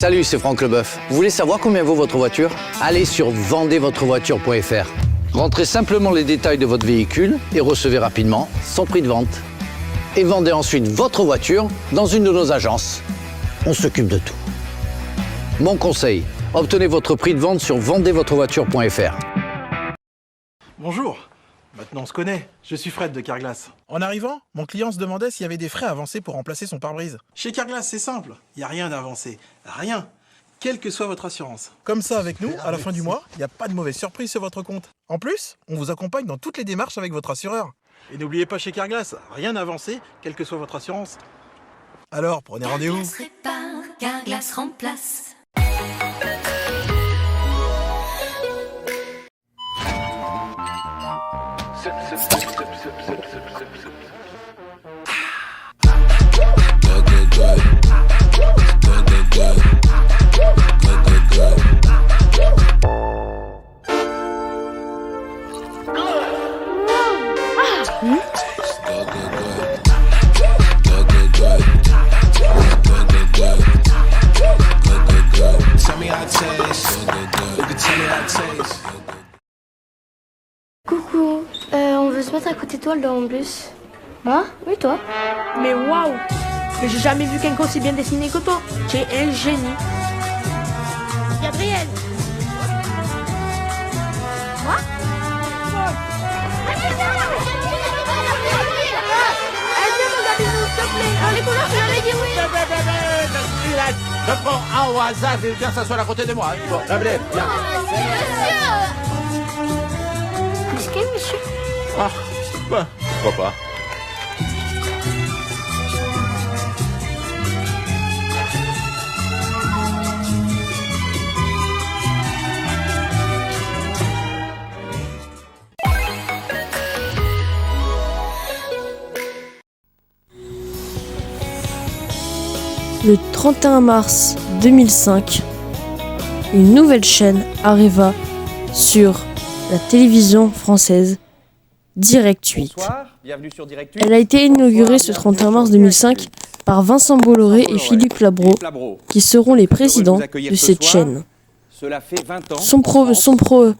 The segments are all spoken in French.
Salut, c'est Franck Leboeuf. Vous voulez savoir combien vaut votre voiture? Allez sur vendezvotrevoiture.fr. Rentrez simplement les détails de votre véhicule et recevez rapidement son prix de vente. Et vendez ensuite votre voiture dans une de nos agences. On s'occupe de tout. Mon conseil, obtenez votre prix de vente sur vendezvotrevoiture.fr. Bonjour, maintenant on se connaît, je suis Fred de Carglass. En arrivant, mon client se demandait s'il y avait des frais avancés pour remplacer son pare-brise. Chez Carglass, c'est simple, il n'y a rien d'avancé, rien, quelle que soit votre assurance. Comme ça, avec nous, à la fin du mois, il n'y a pas de mauvaise surprise sur votre compte. En plus, on vous accompagne dans toutes les démarches avec votre assureur. Et n'oubliez pas, chez Carglass, rien d'avancé, quelle que soit votre assurance. Alors, prenez rendez-vous. Carglass répare, Carglass remplace. Coucou, on veut se mettre à côté de toi dans le bus. Moi? Oui, toi? Mais waouh! Mais j'ai jamais vu quelqu'un aussi bien dessiné que toi. Tu es un génie. Gabriel! Moi? Les couleurs, tu l'avais dit oui! Je prends un au hasard et viens s'asseoir à côté de moi. Bon, Gabriel, viens. Monsieur, monsieur? Ah, bah, pourquoi pas. Le 31 mars 2005, une nouvelle chaîne arriva sur la télévision française, Direct 8. Bonsoir, bienvenue sur Direct 8. Elle a été inaugurée ce 31 mars 2005 par Vincent Bolloré et Philippe Labro, qui seront les présidents de cette chaîne. Cela fait 20 ans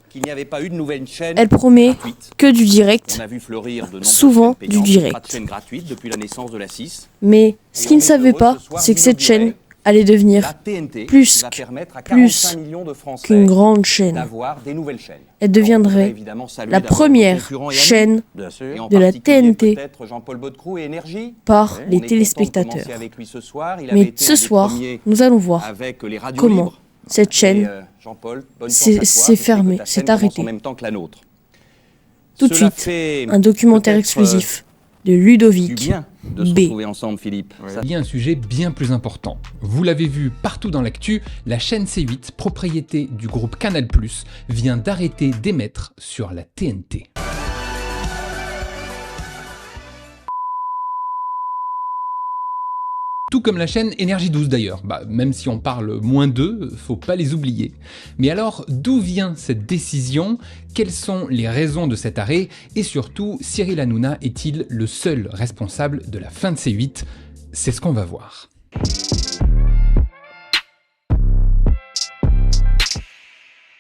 qu'il n'y avait pas eu de nouvelle chaîne. Elle promet gratuite. que du direct, On a vu fleurir de nombreuses souvent chaînes du payantes, direct. Pas de chaîne gratuite depuis la naissance de la 6. Mais ce qu'ils ne savaient pas, c'est que cette chaîne allait devenir La TNT plus qui va permettre à 45 millions de Français qu'une grande chaîne. d'avoir des nouvelles chaînes. Elle deviendrait Évidemment, saluer la d'abord première nos concurrents et chaîne amis, bien sûr, et en de la particulier TNT peut-être Jean-Paul Baudecroux et Énergie. par Ouais, les on est content de téléspectateurs. commencer avec lui ce soir. Il avait Mais été un ce des soir, premiers nous allons voir avec les radios comment libres. cette chaîne Et, Jean-Paul, bonne chance s'est à toi, s'est parce que fermée, ta s'est chaîne commence arrêtée. en même temps que la nôtre. Tout de Cela suite, fait un documentaire peut-être, exclusif de du Ludovic bien de se B. retrouver ensemble, Philippe. Ça- Il y a un sujet bien plus important. Vous l'avez vu partout dans l'actu, la chaîne C8, propriété du groupe Canal+, vient d'arrêter d'émettre sur la TNT. Tout comme la chaîne Énergie 12 d'ailleurs, même si on parle moins d'eux, faut pas les oublier. Mais alors, d'où vient cette décision? Quelles sont les raisons de cet arrêt? Et surtout, Cyril Hanouna est-il le seul responsable de la fin de C8? C'est ce qu'on va voir.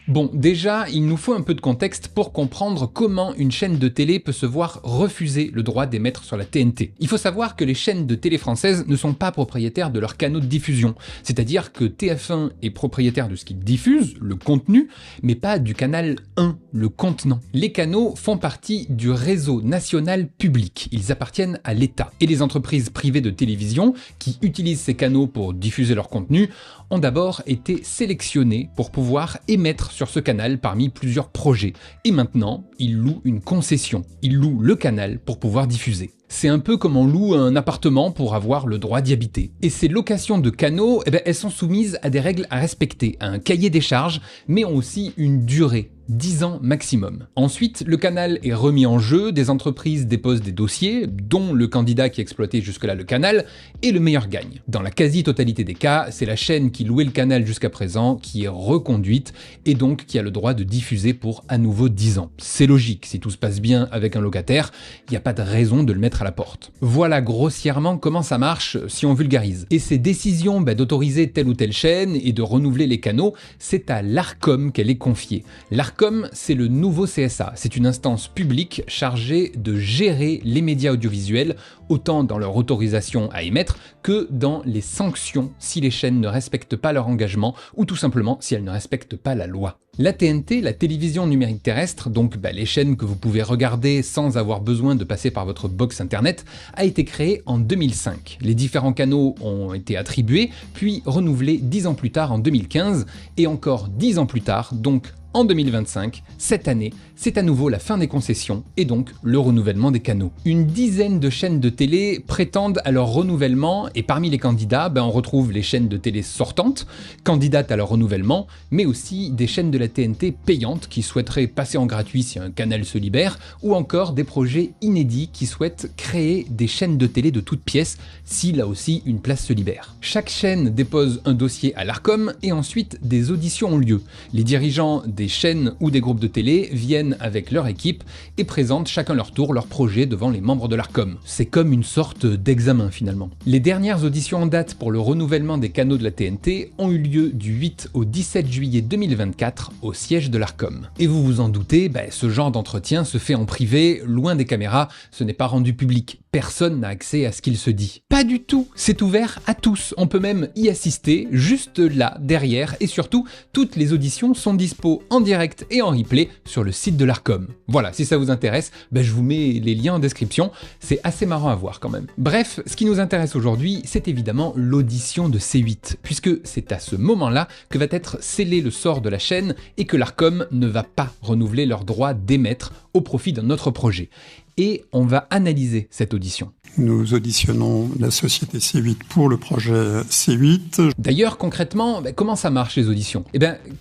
Bon, déjà, il nous faut un peu de contexte pour comprendre comment une chaîne de télé peut se voir refuser le droit d'émettre sur la TNT. Il faut savoir que les chaînes de télé françaises ne sont pas propriétaires de leurs canaux de diffusion, c'est-à-dire que TF1 est propriétaire de ce qu'il diffuse, le contenu, mais pas du canal 1, le contenant. Les canaux font partie du réseau national public, ils appartiennent à l'État. Et les entreprises privées de télévision, qui utilisent ces canaux pour diffuser leur contenu, ont d'abord été sélectionnés pour pouvoir émettre sur ce canal parmi plusieurs projets. Et maintenant, ils louent une concession. Ils louent le canal pour pouvoir diffuser. C'est un peu comme on loue un appartement pour avoir le droit d'y habiter. Et ces locations de canaux, elles sont soumises à des règles à respecter, à un cahier des charges, mais ont aussi une durée. 10 ans maximum. Ensuite, le canal est remis en jeu, des entreprises déposent des dossiers, dont le candidat qui exploitait jusque-là le canal, et le meilleur gagne. Dans la quasi-totalité des cas, c'est la chaîne qui louait le canal jusqu'à présent qui est reconduite, et donc qui a le droit de diffuser pour à nouveau 10 ans. C'est logique, si tout se passe bien avec un locataire, il n'y a pas de raison de le mettre mettre à la porte. Voilà grossièrement comment ça marche si on vulgarise. Et ces décisions d'autoriser telle ou telle chaîne et de renouveler les canaux, c'est à l'Arcom qu'elle est confiée. L'Arcom, c'est le nouveau CSA. C'est une instance publique chargée de gérer les médias audiovisuels, autant dans leur autorisation à émettre que dans les sanctions si les chaînes ne respectent pas leur engagement ou tout simplement si elles ne respectent pas la loi. La TNT, la télévision numérique terrestre, donc les chaînes que vous pouvez regarder sans avoir besoin de passer par votre box internet, a été créée en 2005. Les différents canaux ont été attribués, puis renouvelés 10 ans plus tard en 2015, et encore 10 ans plus tard, donc en 2025, cette année, c'est à nouveau la fin des concessions et donc le renouvellement des canaux. Une dizaine de chaînes de télé prétendent à leur renouvellement et parmi les candidats, on retrouve les chaînes de télé sortantes, candidates à leur renouvellement, mais aussi des chaînes de la TNT payantes qui souhaiteraient passer en gratuit si un canal se libère, ou encore des projets inédits qui souhaitent créer des chaînes de télé de toutes pièces si là aussi une place se libère. Chaque chaîne dépose un dossier à l'Arcom et ensuite des auditions ont lieu. Les dirigeants des chaînes ou des groupes de télé viennent avec leur équipe et présentent chacun leur tour leur projet devant les membres de l'Arcom. C'est comme une sorte d'examen finalement. Les dernières auditions en date pour le renouvellement des canaux de la TNT ont eu lieu du 8 au 17 juillet 2024 au siège de l'Arcom. Et vous vous en doutez, ce genre d'entretien se fait en privé, loin des caméras, ce n'est pas rendu public. Personne n'a accès à ce qu'il se dit. Pas du tout, c'est ouvert à tous, on peut même y assister, juste là, derrière, et surtout, toutes les auditions sont dispo en direct et en replay sur le site de l'Arcom. Voilà, si ça vous intéresse, je vous mets les liens en description, c'est assez marrant à voir quand même. Bref, ce qui nous intéresse aujourd'hui, c'est évidemment l'audition de C8, puisque c'est à ce moment-là que va être scellé le sort de la chaîne et que l'Arcom ne va pas renouveler leur droit d'émettre au profit d'un autre projet. Et on va analyser cette audition. Nous auditionnons la société C8 pour le projet C8. D'ailleurs, concrètement, comment ça marche les auditions ?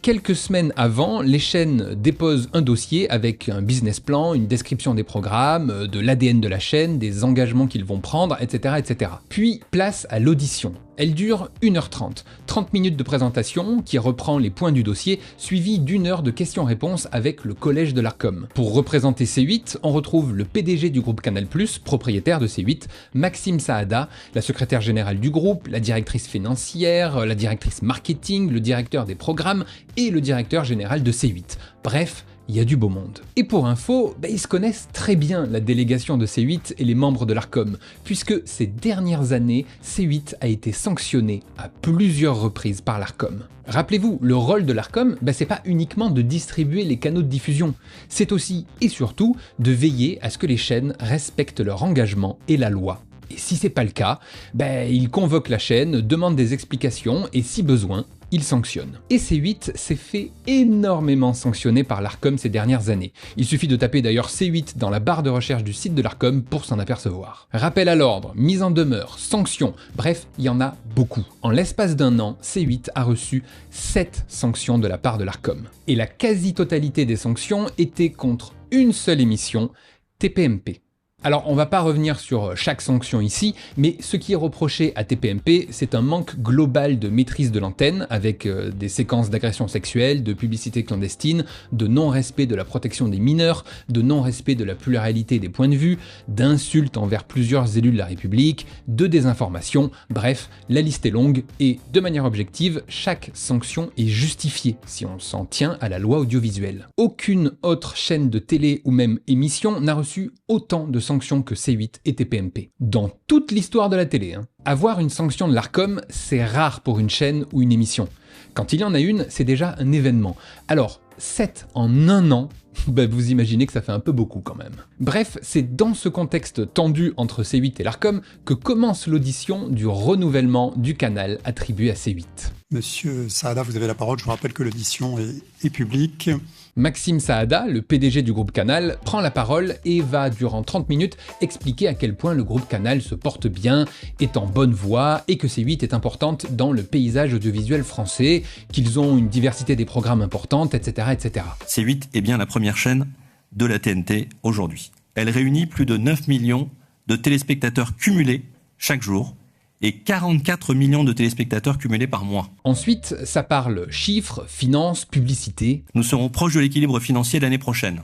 Quelques semaines avant, les chaînes déposent un dossier avec un business plan, une description des programmes, de l'ADN de la chaîne, des engagements qu'ils vont prendre, etc., etc. Puis, place à l'audition. Elle dure 1h30, 30 minutes de présentation qui reprend les points du dossier, suivi d'1 heure de questions-réponses avec le collège de l'Arcom. Pour représenter C8, on retrouve le PDG du groupe Canal+, propriétaire de C8, Maxime Saada, la secrétaire générale du groupe, la directrice financière, la directrice marketing, le directeur des programmes et le directeur général de C8. Bref, il y a du beau monde. Et pour info, ils se connaissent très bien, la délégation de C8 et les membres de l'Arcom, puisque ces dernières années, C8 a été sanctionné à plusieurs reprises par l'Arcom. Rappelez-vous, le rôle de l'Arcom, c'est pas uniquement de distribuer les canaux de diffusion, c'est aussi et surtout de veiller à ce que les chaînes respectent leur engagement et la loi. Et si c'est pas le cas, ils convoquent la chaîne, demandent des explications et si besoin, il sanctionne. Et C8 s'est fait énormément sanctionner par l'Arcom ces dernières années. Il suffit de taper d'ailleurs C8 dans la barre de recherche du site de l'Arcom pour s'en apercevoir. Rappel à l'ordre, mise en demeure, sanctions, bref, il y en a beaucoup. En l'espace d'un an, C8 a reçu 7 sanctions de la part de l'Arcom. Et la quasi-totalité des sanctions étaient contre une seule émission, TPMP. Alors, on va pas revenir sur chaque sanction ici, mais ce qui est reproché à TPMP, c'est un manque global de maîtrise de l'antenne, avec des séquences d'agression sexuelle, de publicité clandestine, de non-respect de la protection des mineurs, de non-respect de la pluralité des points de vue, d'insultes envers plusieurs élus de la République, de désinformation, bref, la liste est longue et, de manière objective, chaque sanction est justifiée si on s'en tient à la loi audiovisuelle. Aucune autre chaîne de télé ou même émission n'a reçu autant de sanctions que C8 et TPMP. Dans toute l'histoire de la télé, avoir une sanction de l'Arcom, c'est rare pour une chaîne ou une émission. Quand il y en a une, c'est déjà un événement. Alors, 7 en un an, vous imaginez que ça fait un peu beaucoup quand même. Bref, c'est dans ce contexte tendu entre C8 et l'Arcom que commence l'audition du renouvellement du canal attribué à C8. Monsieur Saada, vous avez la parole. Je vous rappelle que l'audition est publique. Maxime Saada, le PDG du groupe Canal, prend la parole et va, durant 30 minutes, expliquer à quel point le groupe Canal se porte bien, est en bonne voie et que C8 est importante dans le paysage audiovisuel français, qu'ils ont une diversité des programmes importante, etc., etc. C8 est bien la première chaîne de la TNT aujourd'hui. Elle réunit plus de 9 millions de téléspectateurs cumulés chaque jour et 44 millions de téléspectateurs cumulés par mois. Ensuite, ça parle chiffres, finances, publicité. Nous serons proches de l'équilibre financier l'année prochaine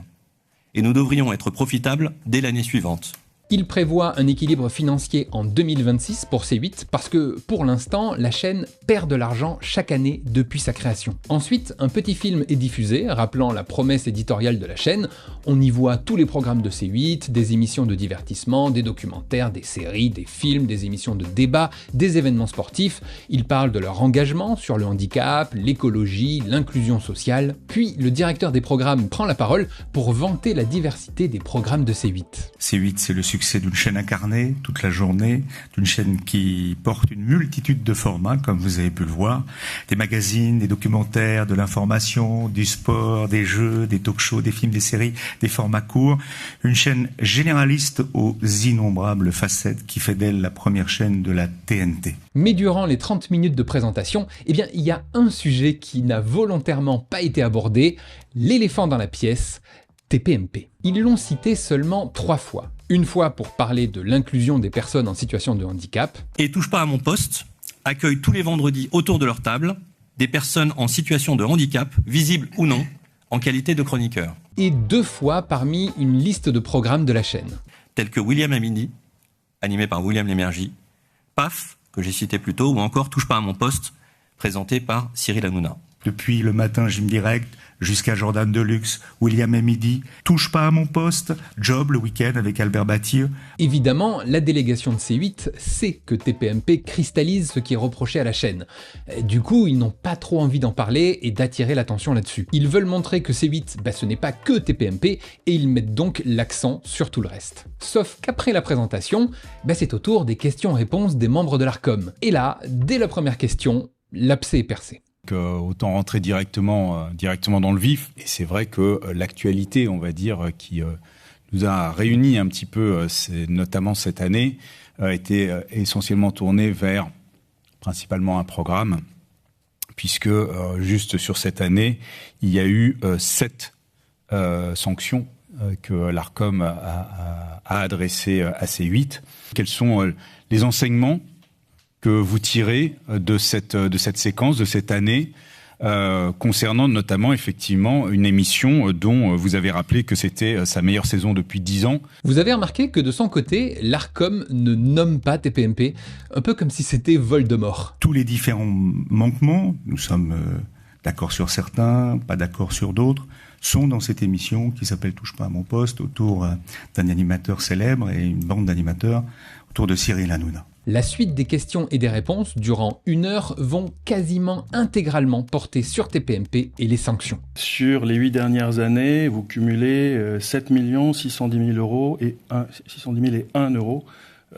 et nous devrions être profitables dès l'année suivante. Il prévoit un équilibre financier en 2026 pour C8 parce que, pour l'instant, la chaîne perd de l'argent chaque année depuis sa création. Ensuite, un petit film est diffusé, rappelant la promesse éditoriale de la chaîne. On y voit tous les programmes de C8, des émissions de divertissement, des documentaires, des séries, des films, des émissions de débat, des événements sportifs. Ils parlent de leur engagement sur le handicap, l'écologie, l'inclusion sociale. Puis, le directeur des programmes prend la parole pour vanter la diversité des programmes de C8. C8, c'est le succès d'une chaîne incarnée toute la journée, d'une chaîne qui porte une multitude de formats, comme vous avez pu le voir. Des magazines, des documentaires, de l'information, du sport, des jeux, des talk-shows, des films, des séries, des formats courts. Une chaîne généraliste aux innombrables facettes qui fait d'elle la première chaîne de la TNT. Mais durant les 30 minutes de présentation, il y a un sujet qui n'a volontairement pas été abordé, l'éléphant dans la pièce, TPMP. Ils l'ont cité seulement 3 fois. Une fois pour parler de l'inclusion des personnes en situation de handicap. Et Touche pas à mon poste accueille tous les vendredis autour de leur table des personnes en situation de handicap, visibles ou non, en qualité de chroniqueurs. Et 2 fois parmi une liste de programmes de la chaîne. Tels que William à midi, animé par William Lémergie, PAF, que j'ai cité plus tôt, ou encore Touche pas à mon poste, présenté par Cyril Hanouna. Depuis le matin, Gym Direct, jusqu'à Jordan Deluxe, William et Midi, Touche pas à mon poste, Job le week-end avec Albert Battier. Évidemment, la délégation de C8 sait que TPMP cristallise ce qui est reproché à la chaîne. Du coup, ils n'ont pas trop envie d'en parler et d'attirer l'attention là-dessus. Ils veulent montrer que C8, ce n'est pas que TPMP et ils mettent donc l'accent sur tout le reste. Sauf qu'après la présentation, c'est au tour des questions-réponses des membres de l'Arcom. Et là, dès la première question, l'abcès est percé. Autant rentrer directement dans le vif. Et c'est vrai que l'actualité, on va dire, qui nous a réunis un petit peu, notamment cette année, était essentiellement tournée vers principalement un programme, puisque juste sur cette année, il y a eu 7 sanctions que l'Arcom a adressées à C8. Quels sont les enseignements que vous tirez de cette séquence, de cette année, concernant notamment effectivement une émission dont vous avez rappelé que c'était sa meilleure saison depuis 10 ans. Vous avez remarqué que de son côté, l'Arcom ne nomme pas TPMP, un peu comme si c'était Voldemort. Tous les différents manquements, nous sommes d'accord sur certains, pas d'accord sur d'autres, sont dans cette émission qui s'appelle Touche pas à mon poste, autour d'un animateur célèbre et une bande d'animateurs autour de Cyril Hanouna. La suite des questions et des réponses, durant 1 heure, vont quasiment intégralement porter sur TPMP et les sanctions. Sur les 8 dernières années, vous cumulez 7 610 000 euros et 1 euro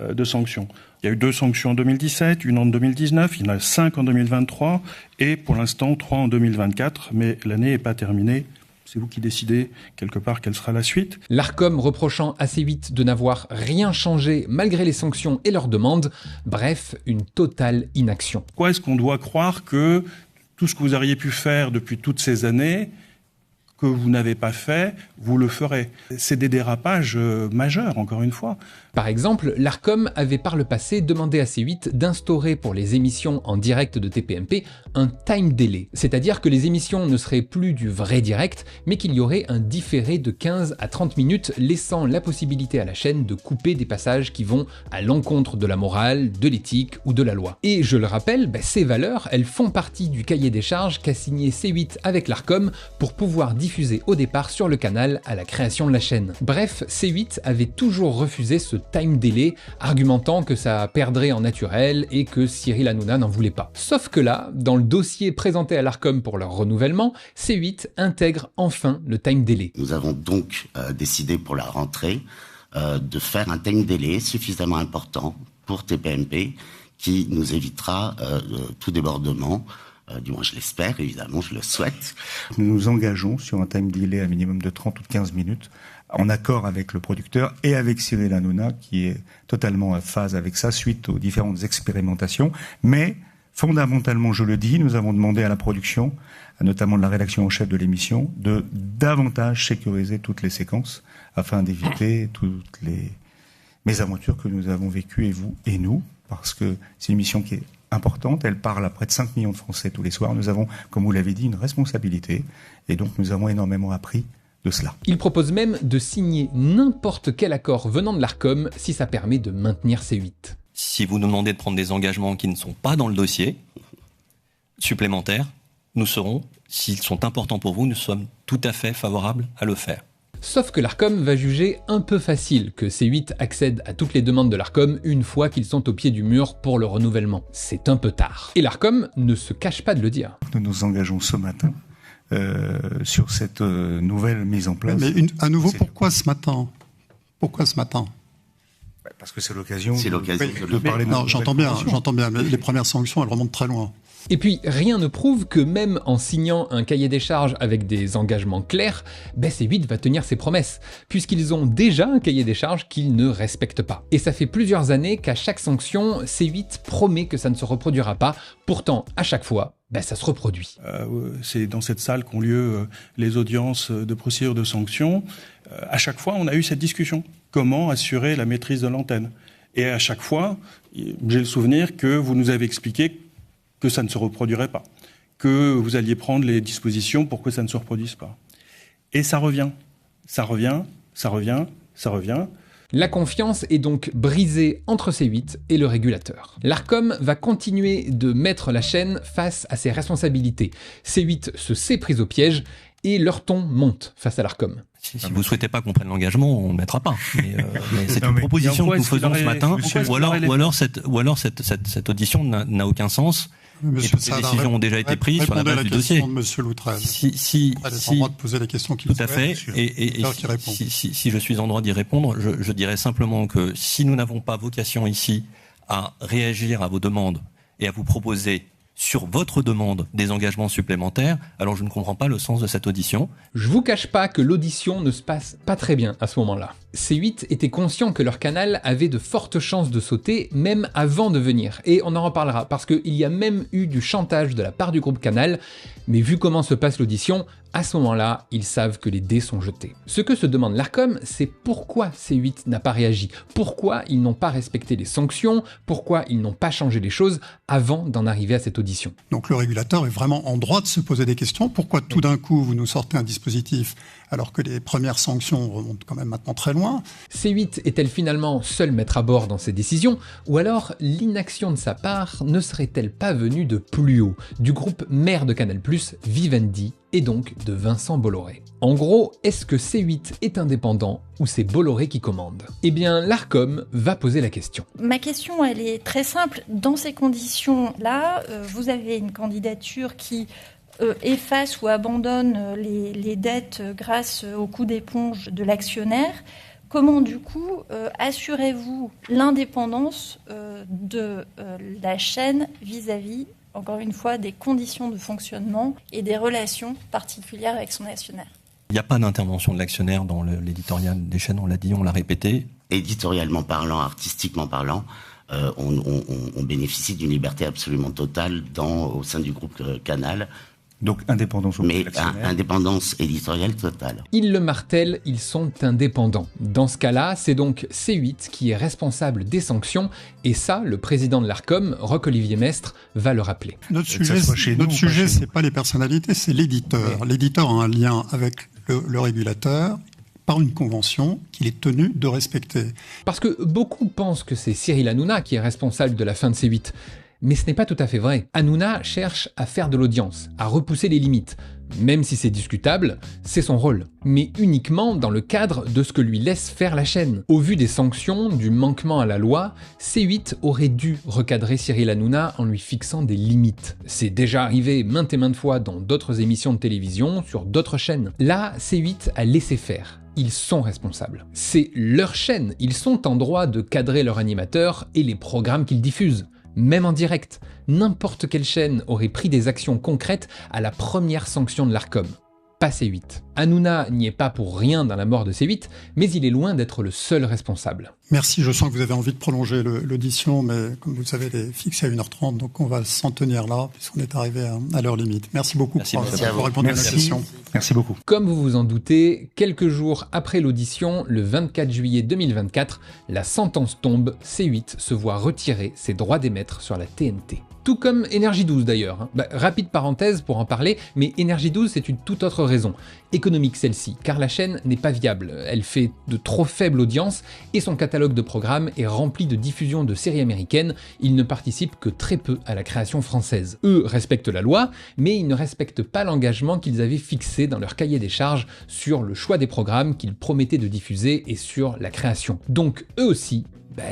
de sanctions. Il y a eu 2 sanctions en 2017, une en 2019, il y en a 5 en 2023 et pour l'instant 3 en 2024, mais l'année n'est pas terminée. C'est vous qui décidez, quelque part, quelle sera la suite. L'Arcom reprochant à C8 de n'avoir rien changé malgré les sanctions et leurs demandes. Bref, une totale inaction. Pourquoi est-ce qu'on doit croire que tout ce que vous auriez pu faire depuis toutes ces années, que vous n'avez pas fait, vous le ferez? C'est des dérapages majeurs, encore une fois. Par exemple, l'Arcom avait par le passé demandé à C8 d'instaurer pour les émissions en direct de TPMP un time delay, c'est-à-dire que les émissions ne seraient plus du vrai direct, mais qu'il y aurait un différé de 15 à 30 minutes, laissant la possibilité à la chaîne de couper des passages qui vont à l'encontre de la morale, de l'éthique ou de la loi. Et je le rappelle, ces valeurs, elles font partie du cahier des charges qu'a signé C8 avec l'Arcom pour pouvoir diffuser au départ sur le canal à la création de la chaîne. Bref, C8 avait toujours refusé ce time delay, argumentant que ça perdrait en naturel et que Cyril Hanouna n'en voulait pas. Sauf que là, dans le dossier présenté à l'Arcom pour leur renouvellement, C8 intègre enfin le time delay. Nous avons donc décidé pour la rentrée de faire un time delay suffisamment important pour TPMP qui nous évitera tout débordement. Du moins je l'espère, évidemment, je le souhaite. Nous nous engageons sur un time delay à minimum de 30 ou de 15 minutes, en accord avec le producteur et avec Cyril Hanouna, qui est totalement en phase avec ça, suite aux différentes expérimentations. Mais, fondamentalement, je le dis, nous avons demandé à la production, notamment de la rédaction en chef de l'émission, de davantage sécuriser toutes les séquences, afin d'éviter toutes les mésaventures que nous avons vécues, et vous et nous, parce que c'est une émission qui est importante, elle parle à près de 5 millions de Français tous les soirs. Nous avons, comme vous l'avez dit, une responsabilité, et donc nous avons énormément appris de cela. Il propose même de signer n'importe quel accord venant de l'Arcom si ça permet de maintenir C8. Si vous nous demandez de prendre des engagements qui ne sont pas dans le dossier supplémentaires, nous serons, s'ils sont importants pour vous, nous sommes tout à fait favorables à le faire. Sauf que l'Arcom va juger un peu facile que C8 accède à toutes les demandes de l'Arcom une fois qu'ils sont au pied du mur pour le renouvellement. C'est un peu tard. Et l'Arcom ne se cache pas de le dire. Nous nous engageons ce matin sur cette nouvelle mise en place. Mais à nouveau, pourquoi ce matin? Pourquoi ce matin? Parce que c'est l'occasion de parler de... Non, j'entends bien, mais les premières sanctions, elles remontent très loin. Et puis, rien ne prouve que même en signant un cahier des charges avec des engagements clairs, C8 va tenir ses promesses, puisqu'ils ont déjà un cahier des charges qu'ils ne respectent pas. Et ça fait plusieurs années qu'à chaque sanction, C8 promet que ça ne se reproduira pas, pourtant, à chaque fois, ça se reproduit. C'est dans cette salle qu'ont lieu les audiences de procédure de sanction. À chaque fois, on a eu cette discussion. Comment assurer la maîtrise de l'antenne? Et à chaque fois, j'ai le souvenir que vous nous avez expliqué que ça ne se reproduirait pas, que vous alliez prendre les dispositions pour que ça ne se reproduise pas. Et ça revient. La confiance est donc brisée entre C8 et le régulateur. L'Arcom va continuer de mettre la chaîne face à ses responsabilités. C8 se s'est pris au piège et leur ton monte face à l'Arcom. Si vous ne souhaitez pas qu'on prenne l'engagement, on ne le mettra pas. Mais c'est une proposition que nous faisons ce matin, ou alors cette audition n'a aucun sens. Et toutes les décisions ont déjà été prises sur la base du dossier. Monsieur Loutrel. Si, en droit de poser les questions qu'il tout à fait. Et si je suis en droit d'y répondre, je dirais simplement que si nous n'avons pas vocation ici à réagir à vos demandes et à vous proposer sur votre demande des engagements supplémentaires, alors je ne comprends pas le sens de cette audition. Je vous cache pas que l'audition ne se passe pas très bien à ce moment-là. C8 était conscient que leur canal avait de fortes chances de sauter, même avant de venir. Et on en reparlera, parce qu'il y a même eu du chantage de la part du groupe Canal, mais vu comment se passe l'audition, à ce moment-là, ils savent que les dés sont jetés. Ce que se demande l'Arcom, c'est pourquoi C8 n'a pas réagi, pourquoi ils n'ont pas respecté les sanctions, pourquoi ils n'ont pas changé les choses avant d'en arriver à cette audition. Donc le régulateur est vraiment en droit de se poser des questions. Pourquoi tout d'un coup vous nous sortez un dispositif alors que les premières sanctions remontent quand même maintenant très loin? C8 est-elle finalement seule maître à bord dans ses décisions, ou alors l'inaction de sa part ne serait-elle pas venue de plus haut, du groupe mère de Canal+, Vivendi, et donc de Vincent Bolloré? En gros, est-ce que C8 est indépendant ou c'est Bolloré qui commande? Eh bien, l'Arcom va poser la question. Ma question, elle est très simple. Dans ces conditions-là, vous avez une candidature qui efface ou abandonne les dettes grâce au coup d'éponge de l'actionnaire. Comment, du coup, assurez-vous l'indépendance de la chaîne vis-à-vis, encore une fois, des conditions de fonctionnement et des relations particulières avec son actionnaire? Il n'y a pas d'intervention de l'actionnaire dans l'éditorial des chaînes, on l'a dit, on l'a répété. Éditorialement parlant, artistiquement parlant, on bénéficie d'une liberté absolument totale au sein du groupe Canal. Donc indépendance au mais indépendance éditoriale totale. Ils le martèlent, ils sont indépendants. Dans ce cas-là, c'est donc C8 qui est responsable des sanctions, et ça, le président de l'Arcom, Roch-Olivier Mestre, va le rappeler. Notre sujet, c'est pas les personnalités, c'est l'éditeur. Oui. L'éditeur a un lien avec le régulateur par une convention qu'il est tenu de respecter. Parce que beaucoup pensent que c'est Cyril Hanouna qui est responsable de la fin de C8. Mais ce n'est pas tout à fait vrai. Hanouna cherche à faire de l'audience, à repousser les limites. Même si c'est discutable, c'est son rôle. Mais uniquement dans le cadre de ce que lui laisse faire la chaîne. Au vu des sanctions, du manquement à la loi, C8 aurait dû recadrer Cyril Hanouna en lui fixant des limites. C'est déjà arrivé maintes et maintes fois dans d'autres émissions de télévision, sur d'autres chaînes. Là, C8 a laissé faire. Ils sont responsables. C'est leur chaîne, ils sont en droit de cadrer leur animateur et les programmes qu'ils diffusent. Même en direct, n'importe quelle chaîne aurait pris des actions concrètes à la première sanction de l'Arcom. Pas C8. Hanouna n'y est pas pour rien dans la mort de C8, mais il est loin d'être le seul responsable. Merci, je sens que vous avez envie de prolonger l'audition, mais comme vous le savez, elle est fixée à 1h30, donc on va s'en tenir là, puisqu'on est arrivé à l'heure limite. Merci beaucoup pour répondre à la question. Merci beaucoup. Comme vous vous en doutez, quelques jours après l'audition, le 24 juillet 2024, la sentence tombe, C8 se voit retirer ses droits d'émettre sur la TNT. Tout comme Énergie 12 d'ailleurs. Rapide parenthèse pour en parler, mais Énergie 12 c'est une toute autre raison. Économique celle-ci, car la chaîne n'est pas viable. Elle fait de trop faibles audiences et son catalogue de programmes est rempli de diffusion de séries américaines. Il ne participe que très peu à la création française. Eux respectent la loi, mais ils ne respectent pas l'engagement qu'ils avaient fixé dans leur cahier des charges sur le choix des programmes qu'ils promettaient de diffuser et sur la création. Donc eux aussi,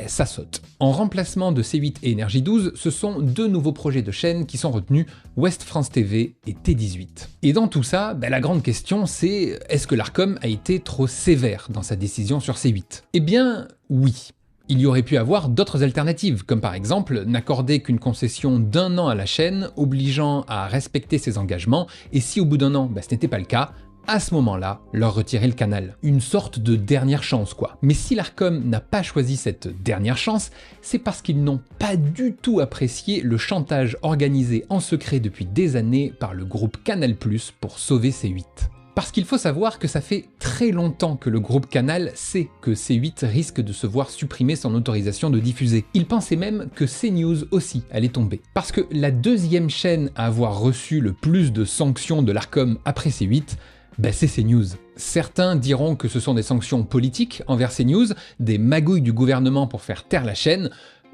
ça saute. En remplacement de C8 et Énergie 12, ce sont deux nouveaux projets de chaînes qui sont retenus, Ouest France TV et T18. Et dans tout ça, la grande question c'est, est-ce que l'Arcom a été trop sévère dans sa décision sur C8 ? Eh bien, oui. Il y aurait pu avoir d'autres alternatives, comme par exemple n'accorder qu'une concession d'1 an à la chaîne, obligeant à respecter ses engagements, et si au bout d'1 an, ce n'était pas le cas, à ce moment-là, leur retirer le canal. Une sorte de dernière chance quoi. Mais si l'Arcom n'a pas choisi cette dernière chance, c'est parce qu'ils n'ont pas du tout apprécié le chantage organisé en secret depuis des années par le groupe Canal+ pour sauver C8. Parce qu'il faut savoir que ça fait très longtemps que le groupe Canal sait que C8 risque de se voir supprimer son autorisation de diffuser. Il pensait même que CNews aussi allait tomber. Parce que la deuxième chaîne à avoir reçu le plus de sanctions de l'Arcom après C8, c'est CNews. Certains diront que ce sont des sanctions politiques envers CNews, des magouilles du gouvernement pour faire taire la chaîne.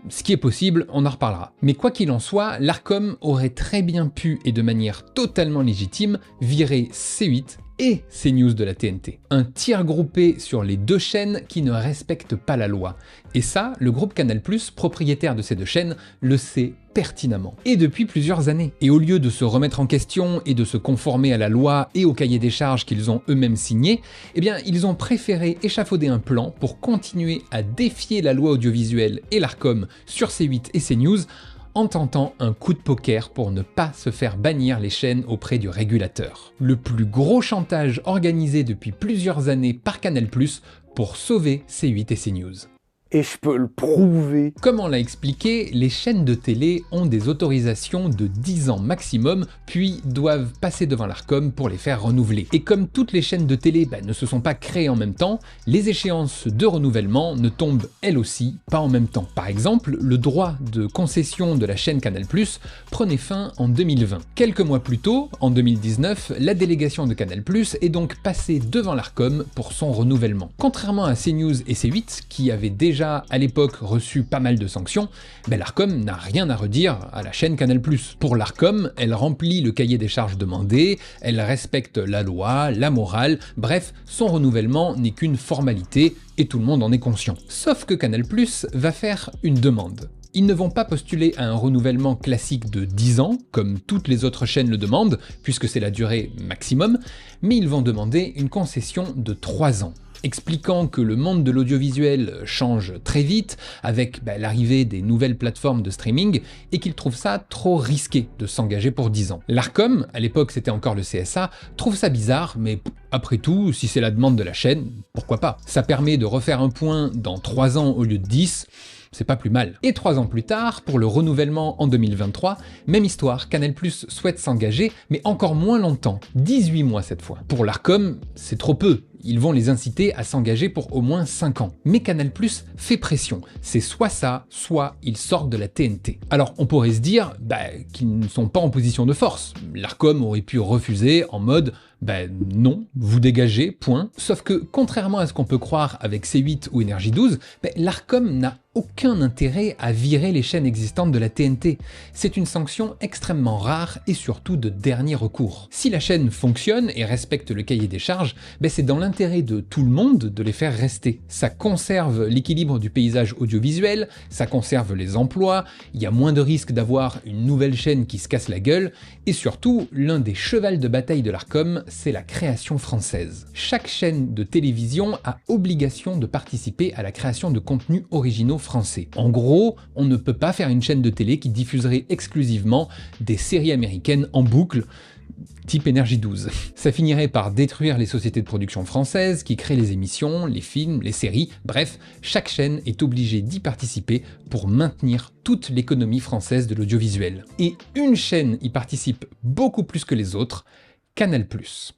Ce qui est possible, on en reparlera. Mais quoi qu'il en soit, l'Arcom aurait très bien pu, et de manière totalement légitime, virer C8 et CNews de la TNT. Un tir groupé sur les deux chaînes qui ne respectent pas la loi. Et ça, le groupe Canal+, propriétaire de ces deux chaînes, le sait pertinemment. Et depuis plusieurs années. Et au lieu de se remettre en question et de se conformer à la loi et au cahier des charges qu'ils ont eux-mêmes signé, ils ont préféré échafauder un plan pour continuer à défier la loi audiovisuelle et l'Arcom sur C8 et CNews, en tentant un coup de poker pour ne pas se faire bannir les chaînes auprès du régulateur. Le plus gros chantage organisé depuis plusieurs années par Canal+ pour sauver C8 et CNews. Et je peux le prouver. Comme on l'a expliqué, les chaînes de télé ont des autorisations de 10 ans maximum, puis doivent passer devant l'Arcom pour les faire renouveler. Et comme toutes les chaînes de télé ne se sont pas créées en même temps, les échéances de renouvellement ne tombent elles aussi pas en même temps. Par exemple, le droit de concession de la chaîne Canal+ prenait fin en 2020. Quelques mois plus tôt, en 2019, la délégation de Canal+ est donc passée devant l'Arcom pour son renouvellement. Contrairement à CNews et C8, qui avaient déjà à l'époque reçu pas mal de sanctions, l'Arcom n'a rien à redire à la chaîne Canal+. Pour l'Arcom, elle remplit le cahier des charges demandé, elle respecte la loi, la morale, bref, son renouvellement n'est qu'une formalité et tout le monde en est conscient. Sauf que Canal+ va faire une demande. Ils ne vont pas postuler à un renouvellement classique de 10 ans, comme toutes les autres chaînes le demandent, puisque c'est la durée maximum, mais ils vont demander une concession de 3 ans. Expliquant que le monde de l'audiovisuel change très vite avec l'arrivée des nouvelles plateformes de streaming et qu'ils trouvent ça trop risqué de s'engager pour 10 ans. L'Arcom, à l'époque c'était encore le CSA, trouve ça bizarre, mais après tout, si c'est la demande de la chaîne, pourquoi pas. Ça permet de refaire un point dans 3 ans au lieu de 10, c'est pas plus mal. Et 3 ans plus tard, pour le renouvellement en 2023, même histoire, Canal+ souhaite s'engager, mais encore moins longtemps, 18 mois cette fois. Pour l'Arcom, c'est trop peu. Ils vont les inciter à s'engager pour au moins 5 ans. Mais Canal+ fait pression. C'est soit ça, soit ils sortent de la TNT. Alors on pourrait se dire qu'ils ne sont pas en position de force. L'Arcom aurait pu refuser en mode non, vous dégagez, point. Sauf que, contrairement à ce qu'on peut croire avec C8 ou Énergie 12, l'Arcom n'a aucun intérêt à virer les chaînes existantes de la TNT. C'est une sanction extrêmement rare et surtout de dernier recours. Si la chaîne fonctionne et respecte le cahier des charges, c'est dans l'intérêt de tout le monde de les faire rester. Ça conserve l'équilibre du paysage audiovisuel, ça conserve les emplois, il y a moins de risques d'avoir une nouvelle chaîne qui se casse la gueule, et surtout, l'un des chevals de bataille de l'Arcom, c'est la création française. Chaque chaîne de télévision a obligation de participer à la création de contenus originaux français. En gros, on ne peut pas faire une chaîne de télé qui diffuserait exclusivement des séries américaines en boucle, type Énergie 12. Ça finirait par détruire les sociétés de production françaises qui créent les émissions, les films, les séries, bref, chaque chaîne est obligée d'y participer pour maintenir toute l'économie française de l'audiovisuel. Et une chaîne y participe beaucoup plus que les autres, Canal+.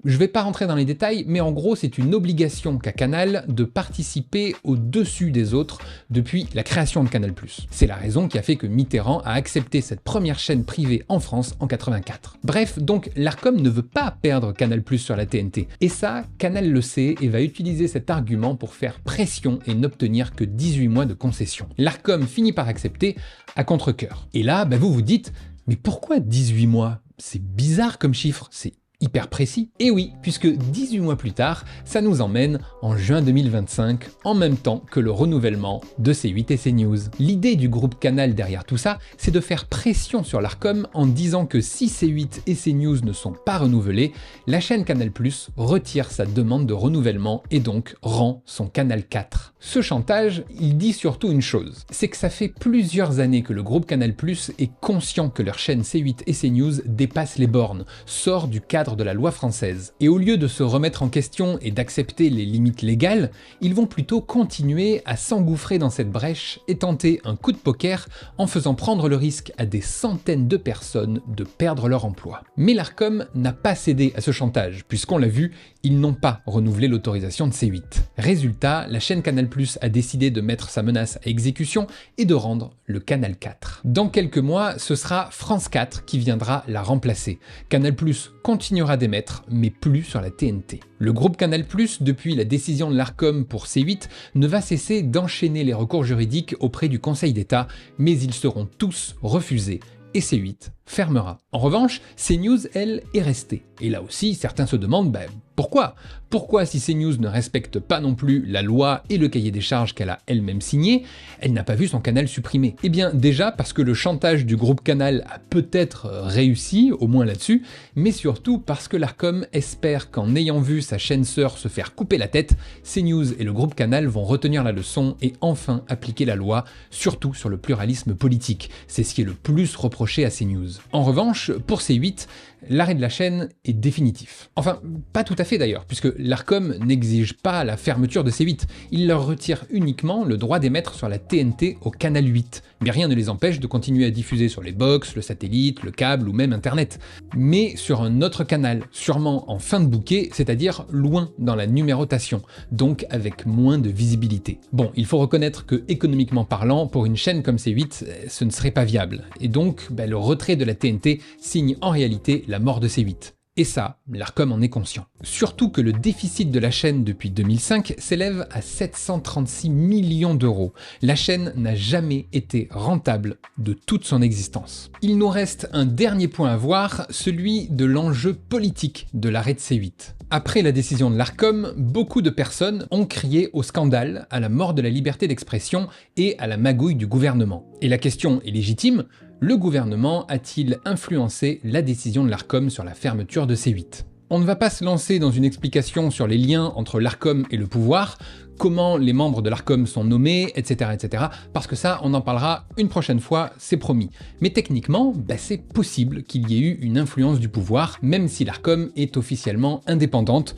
Je vais pas rentrer dans les détails, mais en gros, c'est une obligation qu'a Canal de participer au-dessus des autres depuis la création de Canal+. C'est la raison qui a fait que Mitterrand a accepté cette première chaîne privée en France en 84. Bref, donc l'Arcom ne veut pas perdre Canal+ sur la TNT. Et ça, Canal le sait et va utiliser cet argument pour faire pression et n'obtenir que 18 mois de concession. L'Arcom finit par accepter à contre-cœur. Et là, vous vous dites, mais pourquoi 18 mois? C'est bizarre comme chiffre, c'est hyper précis. Et oui, puisque 18 mois plus tard, ça nous emmène en juin 2025, en même temps que le renouvellement de C8 et CNews. L'idée du groupe Canal derrière tout ça, c'est de faire pression sur l'Arcom en disant que si C8 et CNews ne sont pas renouvelés, la chaîne Canal+ retire sa demande de renouvellement et donc rend son Canal 4. Ce chantage, il dit surtout une chose, c'est que ça fait plusieurs années que le groupe Canal+ est conscient que leur chaîne C8 et CNews dépasse les bornes, sort du cadre de la loi française. Et au lieu de se remettre en question et d'accepter les limites légales, ils vont plutôt continuer à s'engouffrer dans cette brèche et tenter un coup de poker en faisant prendre le risque à des centaines de personnes de perdre leur emploi. Mais l'Arcom n'a pas cédé à ce chantage, puisqu'on l'a vu, ils n'ont pas renouvelé l'autorisation de C8. Résultat, la chaîne Canal+ a décidé de mettre sa menace à exécution et de rendre le Canal 4. Dans quelques mois, ce sera France 4 qui viendra la remplacer. Canal+ continuera d'émettre, mais plus sur la TNT. Le groupe Canal+, depuis la décision de l'Arcom pour C8, ne va cesser d'enchaîner les recours juridiques auprès du Conseil d'État, mais ils seront tous refusés et C8 fermera. En revanche, CNews, elle, est restée. Et là aussi, certains se demandent pourquoi ? Pourquoi, si CNews ne respecte pas non plus la loi et le cahier des charges qu'elle a elle-même signé, elle n'a pas vu son canal supprimé? Eh bien, déjà parce que le chantage du groupe Canal a peut-être réussi, au moins là-dessus, mais surtout parce que l'Arcom espère qu'en ayant vu sa chaîne sœur se faire couper la tête, CNews et le groupe Canal vont retenir la leçon et enfin appliquer la loi, surtout sur le pluralisme politique. C'est ce qui est le plus reproché à CNews. En revanche, pour C8, l'arrêt de la chaîne est définitif. Enfin, pas tout à fait d'ailleurs, puisque l'Arcom n'exige pas la fermeture de C8. Il leur retire uniquement le droit d'émettre sur la TNT au canal 8. Mais rien ne les empêche de continuer à diffuser sur les box, le satellite, le câble ou même Internet. Mais sur un autre canal, sûrement en fin de bouquet, c'est-à-dire loin dans la numérotation, donc avec moins de visibilité. Bon, il faut reconnaître que économiquement parlant, pour une chaîne comme C8, ce ne serait pas viable. Et donc, le retrait de la TNT signe en réalité la mort de C8. Et ça, l'Arcom en est conscient. Surtout que le déficit de la chaîne depuis 2005 s'élève à 736 millions d'euros. La chaîne n'a jamais été rentable de toute son existence. Il nous reste un dernier point à voir, celui de l'enjeu politique de l'arrêt de C8. Après la décision de l'Arcom, beaucoup de personnes ont crié au scandale, à la mort de la liberté d'expression et à la magouille du gouvernement. Et la question est légitime, le gouvernement a-t-il influencé la décision de l'Arcom sur la fermeture de C8 ? On ne va pas se lancer dans une explication sur les liens entre l'Arcom et le pouvoir, comment les membres de l'Arcom sont nommés, etc., etc., parce que ça, on en parlera une prochaine fois, c'est promis. Mais techniquement, c'est possible qu'il y ait eu une influence du pouvoir, même si l'Arcom est officiellement indépendante,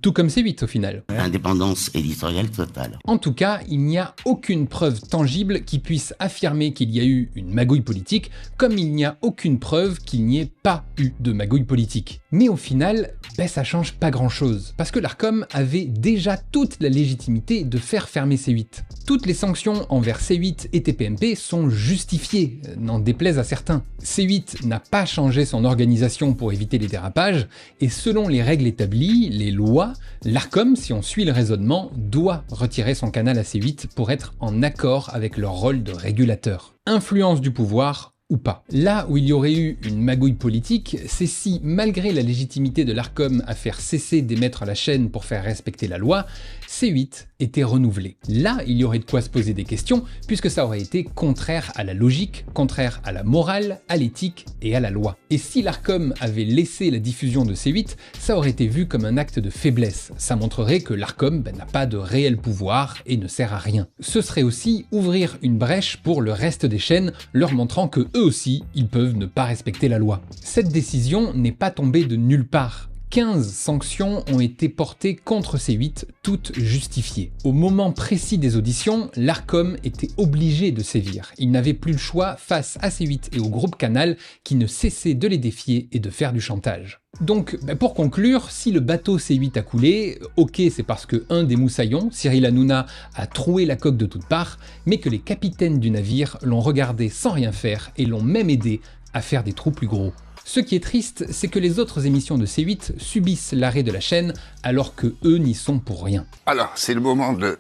tout comme C8 au final. Indépendance éditoriale totale. En tout cas, il n'y a aucune preuve tangible qui puisse affirmer qu'il y a eu une magouille politique, comme il n'y a aucune preuve qu'il n'y ait pas eu de magouille politique. Mais au final, ça change pas grand-chose, parce que l'Arcom avait déjà toute la légitimité de faire fermer C8. Toutes les sanctions envers C8 et TPMP sont justifiées, n'en déplaise à certains. C8 n'a pas changé son organisation pour éviter les dérapages, et selon les règles établies, les lois, l'Arcom, si on suit le raisonnement, doit retirer son canal à C8 pour être en accord avec leur rôle de régulateur. Influence du pouvoir ou pas. Là où il y aurait eu une magouille politique, c'est si, malgré la légitimité de l'Arcom à faire cesser d'émettre la chaîne pour faire respecter la loi, C8 était renouvelé. Là, il y aurait de quoi se poser des questions, puisque ça aurait été contraire à la logique, contraire à la morale, à l'éthique et à la loi. Et si l'Arcom avait laissé la diffusion de C8, ça aurait été vu comme un acte de faiblesse. Ça montrerait que l'Arcom n'a pas de réel pouvoir et ne sert à rien. Ce serait aussi ouvrir une brèche pour le reste des chaînes, leur montrant que eux aussi, ils peuvent ne pas respecter la loi. Cette décision n'est pas tombée de nulle part. 15 sanctions ont été portées contre C8, toutes justifiées. Au moment précis des auditions, l'Arcom était obligé de sévir. Il n'avait plus le choix face à C8 et au groupe Canal qui ne cessaient de les défier et de faire du chantage. Donc, pour conclure, si le bateau C8 a coulé, ok, c'est parce que un des moussaillons, Cyril Hanouna, a troué la coque de toutes parts, mais que les capitaines du navire l'ont regardé sans rien faire et l'ont même aidé à faire des trous plus gros. Ce qui est triste, c'est que les autres émissions de C8 subissent l'arrêt de la chaîne alors que eux n'y sont pour rien. Alors, c'est le moment de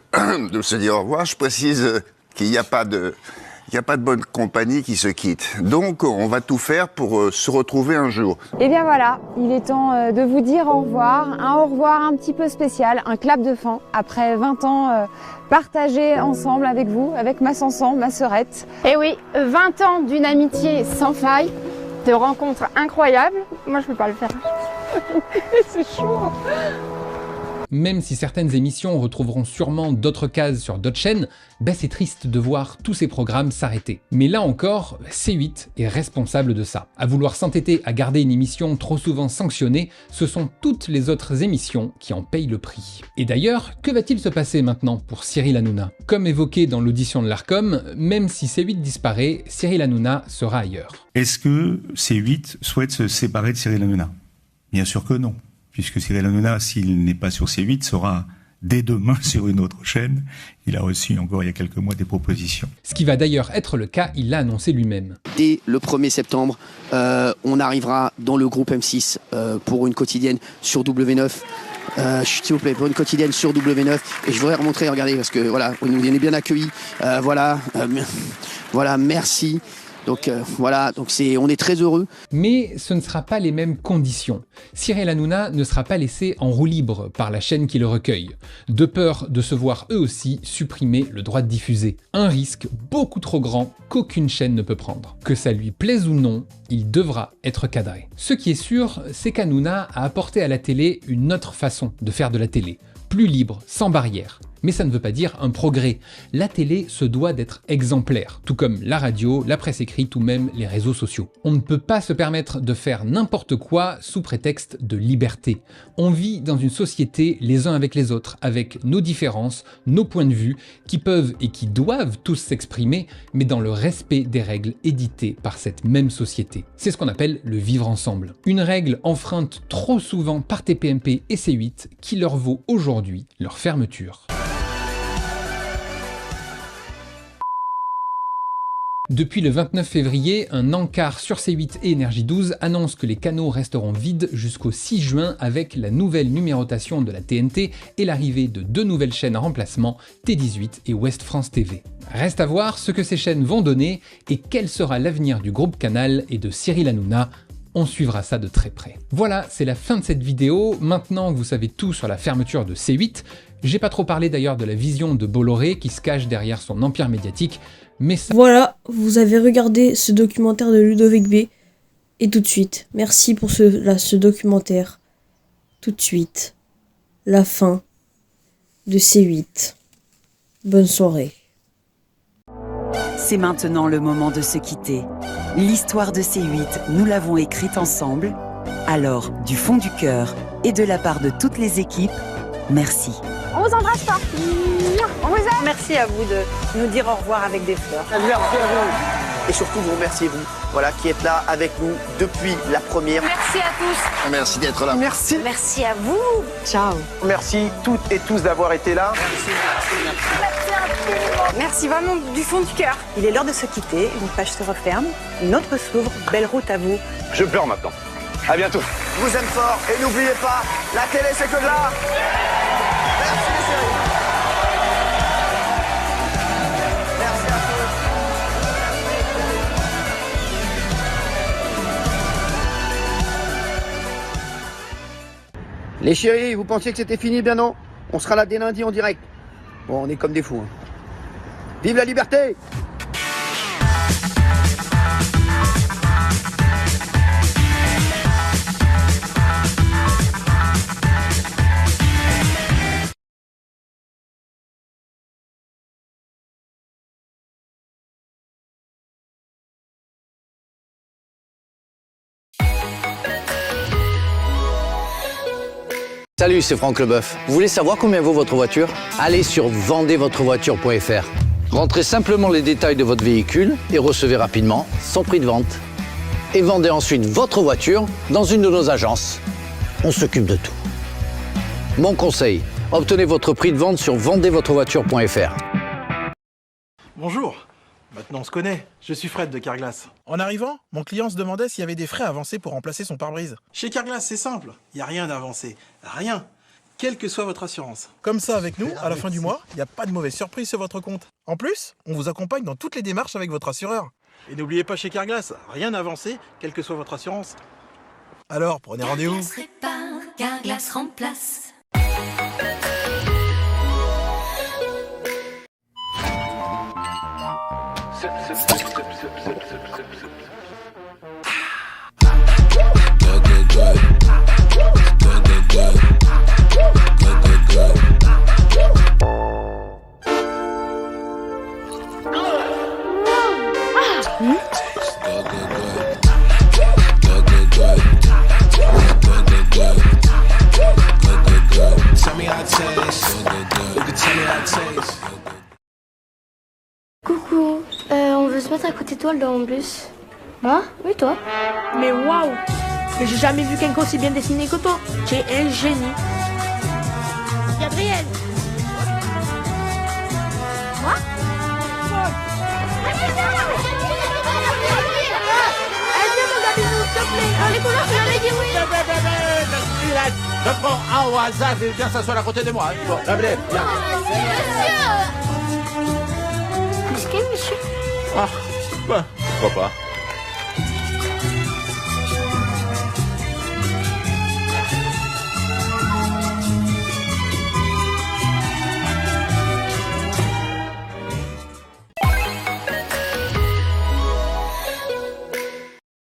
se dire au revoir. Je précise qu'il n'y a pas de bonne compagnie qui se quitte. Donc, on va tout faire pour se retrouver un jour. Et bien voilà, il est temps de vous dire au revoir un petit peu spécial, un clap de fin, après 20 ans partagés ensemble avec vous, avec ma Sansan, ma sœurette. Et oui, 20 ans d'une amitié sans faille, de rencontres incroyables. Moi, je peux pas le faire. C'est chaud. Même si certaines émissions retrouveront sûrement d'autres cases sur d'autres chaînes, c'est triste de voir tous ces programmes s'arrêter. Mais là encore, C8 est responsable de ça. À vouloir s'entêter à garder une émission trop souvent sanctionnée, ce sont toutes les autres émissions qui en payent le prix. Et d'ailleurs, que va-t-il se passer maintenant pour Cyril Hanouna? Comme évoqué dans l'audition de l'Arcom, même si C8 disparaît, Cyril Hanouna sera ailleurs. Est-ce que C8 souhaite se séparer de Cyril Hanouna? Bien sûr que non. Puisque Cyril Hanouna, s'il n'est pas sur C8, sera dès demain sur une autre chaîne. Il a reçu encore il y a quelques mois des propositions. Ce qui va d'ailleurs être le cas, il l'a annoncé lui-même. Dès le 1er septembre, on arrivera dans le groupe M6 pour une quotidienne sur W9. S'il vous plaît, pour une quotidienne sur W9. Et je voudrais remontrer, regardez, parce que voilà, on est bien accueillis. Voilà, merci. Donc voilà, on est très heureux. Mais ce ne sera pas les mêmes conditions. Cyril Hanouna ne sera pas laissé en roue libre par la chaîne qui le recueille, de peur de se voir eux aussi supprimer le droit de diffuser. Un risque beaucoup trop grand qu'aucune chaîne ne peut prendre. Que ça lui plaise ou non, il devra être cadré. Ce qui est sûr, c'est qu'Hanouna a apporté à la télé une autre façon de faire de la télé, plus libre, sans barrière. Mais ça ne veut pas dire un progrès. La télé se doit d'être exemplaire, tout comme la radio, la presse écrite ou même les réseaux sociaux. On ne peut pas se permettre de faire n'importe quoi sous prétexte de liberté. On vit dans une société les uns avec les autres, avec nos différences, nos points de vue, qui peuvent et qui doivent tous s'exprimer, mais dans le respect des règles éditées par cette même société. C'est ce qu'on appelle le vivre ensemble. Une règle enfreinte trop souvent par TPMP et C8 qui leur vaut aujourd'hui leur fermeture. Depuis le 29 février, un encart sur C8 et Énergie 12 annonce que les canaux resteront vides jusqu'au 6 juin avec la nouvelle numérotation de la TNT et l'arrivée de 2 nouvelles chaînes en remplacement, T18 et Ouest France TV. Reste à voir ce que ces chaînes vont donner et quel sera l'avenir du groupe Canal et de Cyril Hanouna. On suivra ça de très près. Voilà, c'est la fin de cette vidéo. Maintenant que vous savez tout sur la fermeture de C8, j'ai pas trop parlé d'ailleurs de la vision de Bolloré qui se cache derrière son empire médiatique, mais ça... Voilà, vous avez regardé ce documentaire de Ludovic B. Et tout de suite, merci pour ce documentaire. Tout de suite, la fin de C8. Bonne soirée. C'est maintenant le moment de se quitter. L'histoire de C8, nous l'avons écrite ensemble. Alors, du fond du cœur et de la part de toutes les équipes, merci. On vous embrasse fort. On vous aime. Merci à vous de nous dire au revoir avec des fleurs. Merci à vous. Et surtout, vous remerciez vous, voilà, qui êtes là avec nous depuis la première. Merci à tous. Merci d'être là. Merci. Merci à vous. Ciao. Merci toutes et tous d'avoir été là. Merci vraiment du fond du cœur. Il est l'heure de se quitter. Une page se referme, une autre s'ouvre. Belle route à vous. Je pleure maintenant. À bientôt. Je vous aime fort et n'oubliez pas, la télé c'est que de là. Merci les séries. Merci à tous. Les chéris, vous pensiez que c'était fini? Bien non. On sera là dès lundi en direct. Bon, on est comme des fous. Vive la liberté! Salut, c'est Franck Leboeuf. Vous voulez savoir combien vaut votre voiture? Allez sur vendezvotrevoiture.fr. Rentrez simplement les détails de votre véhicule et recevez rapidement son prix de vente. Et vendez ensuite votre voiture dans une de nos agences. On s'occupe de tout. Mon conseil, obtenez votre prix de vente sur vendezvotrevoiture.fr. Bonjour, maintenant on se connaît, je suis Fred de Carglass. En arrivant, mon client se demandait s'il y avait des frais avancés pour remplacer son pare-brise. Chez Carglass, c'est simple, il n'y a rien d'avancé, rien, quelle que soit votre assurance. Comme ça, avec nous, à la fin du mois, il n'y a pas de mauvaise surprise sur votre compte. En plus, on vous accompagne dans toutes les démarches avec votre assureur. Et n'oubliez pas chez Carglass, rien d'avancé, quelle que soit votre assurance. Alors, prenez rendez-vous. Carglass répare, Carglass remplace. Coucou, on veut se mettre à côté de toi dans le bus. Moi? Oui, toi? Mais waouh! Mais j'ai jamais vu quelqu'un aussi bien dessiné que toi. Tu es un génie. Gabriel! Moi? Les couleurs, j'allais dire oui. Je prends un au hasard et viens s'asseoir à côté de moi. Bon, la blé, viens. Monsieur! Ah, bah, pourquoi pas.